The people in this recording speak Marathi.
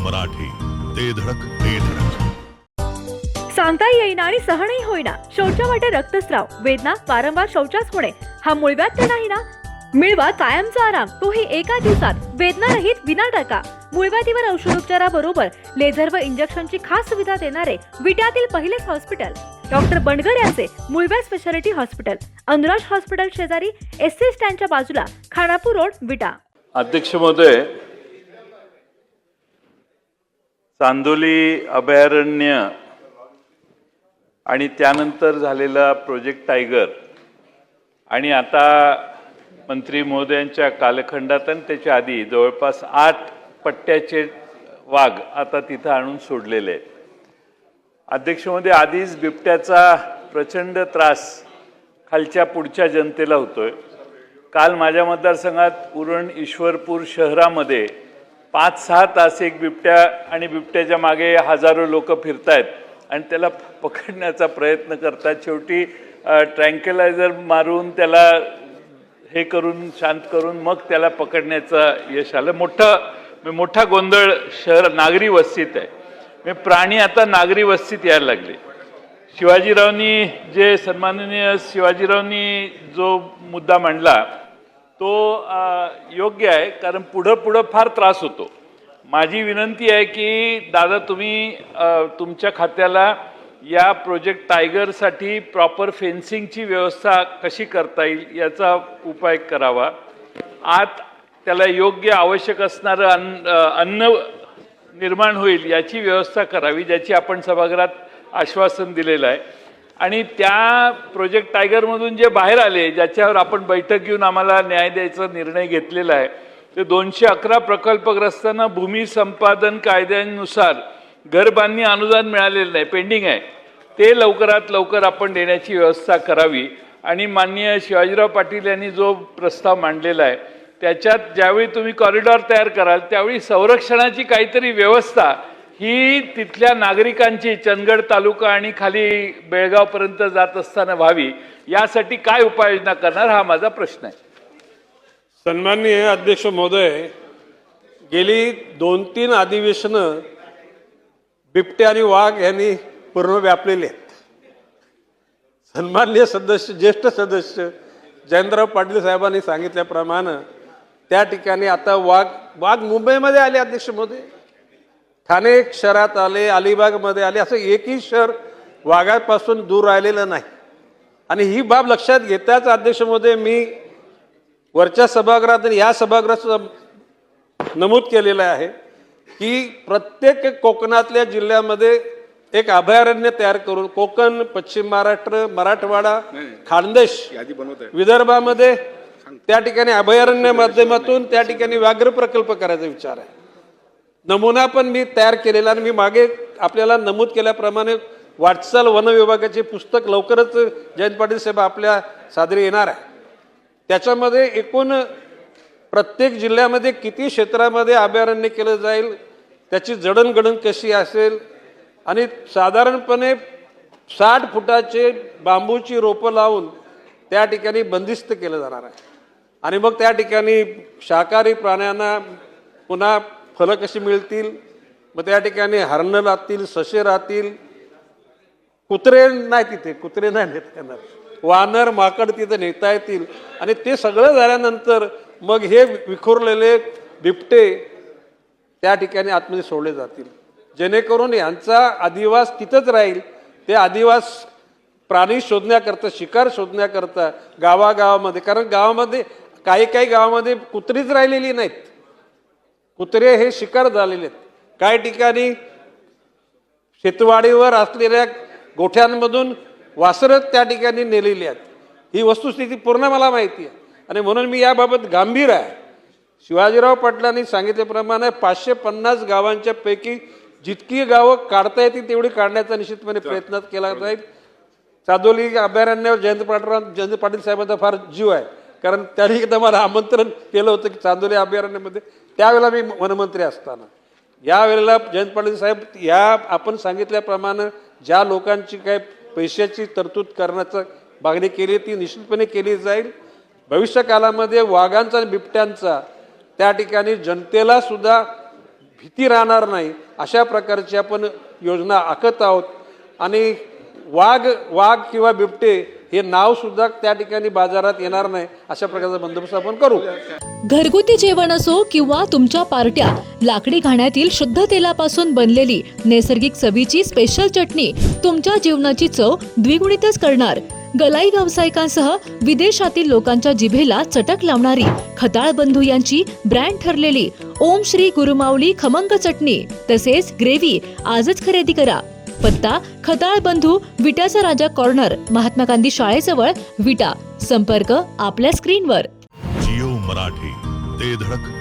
मराठी, ते धडक ते धडक. सांगता येईना आणि सहनही होईना शौचा वाटे रक्तस्राव, वेदना, वारंवार शौचास होणे हा मूळव्याध तर नाही ना? मिळवा कायमचा आराम, तोही एका दिवसात, वेदना रहित, विना टाका. मूळव्याधीवर औषधोपचाराबरोबर लेझर व इंजेक्शनची खास सुविधा देणारे विट्यातील पहिलेच हॉस्पिटल डॉक्टर बंडगर यांचे मूळव्याध स्पेशालिटी हॉस्पिटल, अनुराज हॉस्पिटल शेजारी, एसटी स्टँडच्या बाजूला, खानापूर रोड, विटा. अध्यक्ष महोदय, चांदोली अभयारण्य आणि त्यानंतर झालेला प्रोजेक्ट टायगर आणि आता मंत्री महोदयांच्या कालखंडात आणि त्याच्या आधी जवळपास 8 पट्ट्याचे वाघ आता तिथं आणून सोडलेले आहेत. अध्यक्ष महोदय, आधीच बिबट्याचा प्रचंड त्रास खालच्या पुढच्या जनतेला होतोय. काल माझ्या मतदारसंघात उरण ईश्वरपूर शहरामध्ये 5-6 तास एक बिबट्या आणि बिबट्याच्या मागे हजारो लोक फिरतायत आणि त्याला पकडण्याचा प्रयत्न करतात. शेवटी ट्रँक्युलायझर मारून त्याला हे करून शांत करून मग त्याला पकडण्याचं यश आलं. मोठा गोंधळ शहर नागरी वस्तीत आहे. प्राणी आता नागरी वस्तीत यायला लागले. सन्माननीय शिवाजीरावांनी जो मुद्दा मांडला तो योग्य आहे, कारण पुढं फार त्रास होतो. माझी विनंती आहे की दादा, तुम्ही तुमच्या खात्याला या प्रोजेक्ट टायगरसाठी प्रॉपर फेन्सिंगची व्यवस्था कशी करता येईल याचा उपाय करावा. आत त्याला योग्य आवश्यक असणारं अन्न निर्माण होईल याची व्यवस्था करावी, ज्याची आपण सभागृहात आश्वासन दिलेलं आहे. आणि त्या प्रोजेक्ट टायगरमधून जे बाहेर आले, ज्याच्यावर आपण बैठक घेऊन आम्हाला न्याय द्यायचा निर्णय घेतलेला आहे, ते 211 प्रकल्पग्रस्तांना भूमी संपादन कायद्यानुसार घरबांधणी अनुदान मिळालेलं नाही, पेंडिंग आहे. ते लवकरात लवकर आपण देण्याची व्यवस्था करावी. आणि माननीय शिवाजीराव पाटील यांनी जो प्रस्ताव मांडलेला आहे त्याच्यात ज्यावेळी तुम्ही कॉरिडॉर तयार कराल त्यावेळी संरक्षणाची काहीतरी व्यवस्था ही तिथल्या नागरिकांची चंदगड तालुका आणि खाली बेळगावपर्यंत जात असताना व्हावी, यासाठी काय उपाययोजना करणार हा माझा प्रश्न आहे. सन्माननीय अध्यक्ष महोदय, गेली 2-3 अधिवेशनं बिबटे आणि वाघ यांनी पूर्ण व्यापलेले आहेत. सन्माननीय सदस्य, ज्येष्ठ सदस्य जयंतराव पाटील साहेबांनी सांगितल्याप्रमाणे त्या ठिकाणी आता वाघ मुंबईमध्ये आले. अध्यक्ष महोदय, ठाणे शहरात आले, अलिबागमध्ये आले, असं एकही शहर वाघापासून दूर राहिलेलं नाही. आणि ही बाब लक्षात घेताच अध्यक्ष महोदय, मी वरच्या सभागृहात आणि या सभागृहात नमूद केलेलं आहे की प्रत्येक कोकणातल्या जिल्ह्यामध्ये एक अभयारण्य तयार करून कोकण, पश्चिम महाराष्ट्र, मराठवाडा, खानदेश, विदर्भामध्ये त्या ठिकाणी अभयारण्य माध्यमातून त्या ठिकाणी व्याघ्र प्रकल्प करायचा विचार आहे. नमुना पण मी तयार केलेला आणि मी मागे आपल्याला नमूद केल्याप्रमाणे वाटचाल वन विभागाचे पुस्तक लवकरच जयंत पाटील साहेब आपल्या सादरी येणार आहे. त्याच्यामध्ये एकूण प्रत्येक जिल्ह्यामध्ये किती क्षेत्रामध्ये अभयारण्य केलं जाईल, त्याची जडणघडण कशी असेल आणि साधारणपणे 60 फुटाचे बांबूची रोपं लावून त्या ठिकाणी बंदिस्त केलं जाणार आहे. आणि मग त्या ठिकाणी शाकाहारी प्राण्यांना पुन्हा फळं कशी मिळतील, मग त्या ठिकाणी हरणं राहतील, ससे राहतील, कुत्रे नाही, तिथे कुत्रे नाही नेता येणार, वानर माकड तिथे नेता येतील. आणि ते सगळं झाल्यानंतर मग हे विखुरलेले बिबटे त्या ठिकाणी आतमध्ये सोडले जातील, जेणेकरून यांचा अधिवास तिथंच राहील. ते अधिवास प्राणी शोधण्याकरता, शिकार शोधण्याकरता गावागावामध्ये, कारण गावामध्ये काही गावामध्ये कुत्रीच राहिलेली नाहीत, कुत्रे हे शिकार झालेले आहेत. काही ठिकाणी शेतवाडीवर असलेल्या गोठ्यांमधून वासरं त्या ठिकाणी नेलेली आहेत. ही वस्तुस्थिती पूर्ण मला माहिती आहे आणि म्हणून मी याबाबत गंभीर आहे. शिवाजीराव पाटलांनी सांगितल्याप्रमाणे 550 गावांच्या पैकी जितकी गावं काढता येतील तेवढी काढण्याचा निश्चितपणे प्रयत्न केला जाईल. चांदोली अभयारण्यावर जयंत पाटील साहेबांचा फार जीव आहे, कारण त्यांनी एकदा मला आमंत्रण केलं होतं की चांदोली अभयारण्यामध्ये, त्यावेळेला मी वनमंत्री असताना. यावेळेला जयंत पाटील साहेब, या आपण सांगितल्याप्रमाणे ज्या लोकांची काय पैशाची तरतूद करण्याचं मागणी केली ती निश्चितपणे केली जाईल. भविष्य काळामध्ये वाघांचा आणि बिबट्यांचा त्या ठिकाणी जनतेला सुद्धा भीती राहणार नाही अशा प्रकारची आपण योजना आखत आहोत. आणि वाघ किंवा बिबटे हे नाव सुद्धा त्या ठिकाणी बाजारात येणार नाही अशा प्रकारचा बंदोबस्त आपण करू. घरगुती जेवण असो किंवा तुमच्या पार्ट्या, लाकडी घाण्यातील शुद्ध तेलापासून बनलेली नैसर्गिक चवीची स्पेशल चटणी तुमच्या जीवनाची चव द्विगुणितच करणार. गलाई व्यावसायिकांसह विदेशातील लोकांच्या जिभेला चटक लावणारी खताळ बंधू यांची ब्रँड ठरलेली ओम श्री गुरुमाऊली खमंग चटणी तसेच ग्रेव्ही आजच खरेदी करा. पत्ता खताळ बंधू, विट्याचा राजा कॉर्नर, महात्मा गांधी शाळेजवळ, विटा. संपर्क आपल्या स्क्रीनवर. जिओ मराठी, ते धडक